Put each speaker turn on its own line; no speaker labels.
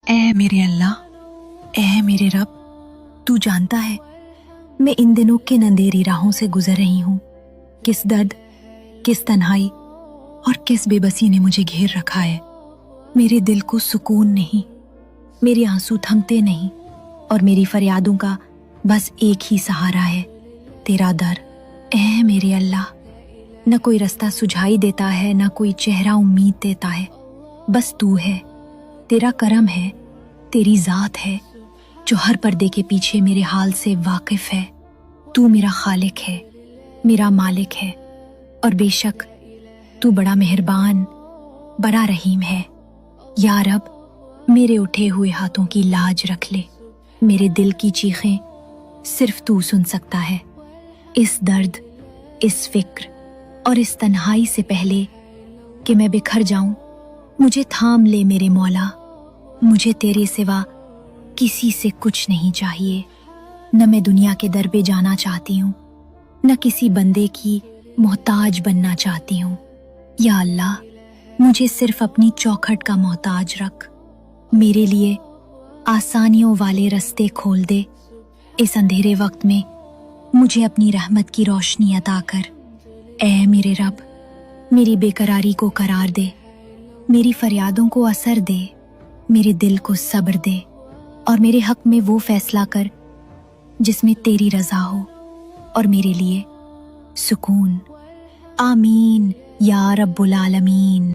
اے میرے اللہ، اے میرے رب، تو جانتا ہے میں ان دنوں کن اندھیری راہوں سے گزر رہی ہوں، کس درد، کس تنہائی اور کس بے بسی نے مجھے گھیر رکھا ہے۔ میرے دل کو سکون نہیں، میرے آنسو تھمتے نہیں، اور میری فریادوں کا بس ایک ہی سہارا ہے، تیرا در۔ اے میرے اللہ، نہ کوئی رستہ سجھائی دیتا ہے، نہ کوئی چہرہ امید دیتا ہے، بس تو ہے، تیرا کرم ہے، تیری ذات ہے جو ہر پردے کے پیچھے میرے حال سے واقف ہے۔ تو میرا خالق ہے، میرا مالک ہے، اور بے شک تو بڑا مہربان، بڑا رحیم ہے۔ یا رب، میرے اٹھے ہوئے ہاتھوں کی لاج رکھ لے، میرے دل کی چیخیں صرف تو سن سکتا ہے۔ اس درد، اس فکر اور اس تنہائی سے پہلے کہ میں بکھر جاؤں، مجھے تھام لے میرے مولا۔ مجھے تیرے سوا کسی سے کچھ نہیں چاہیے، نہ میں دنیا کے در پہ جانا چاہتی ہوں، نہ کسی بندے کی محتاج بننا چاہتی ہوں۔ یا اللہ، مجھے صرف اپنی چوکھٹ کا محتاج رکھ، میرے لیے آسانیوں والے رستے کھول دے۔ اس اندھیرے وقت میں مجھے اپنی رحمت کی روشنی عطا کر۔ اے میرے رب، میری بے قراری کو قرار دے، میری فریادوں کو اثر دے، میرے دل کو صبر دے، اور میرے حق میں وہ فیصلہ کر جس میں تیری رضا ہو اور میرے لیے سکون۔ آمین یا رب العالمین۔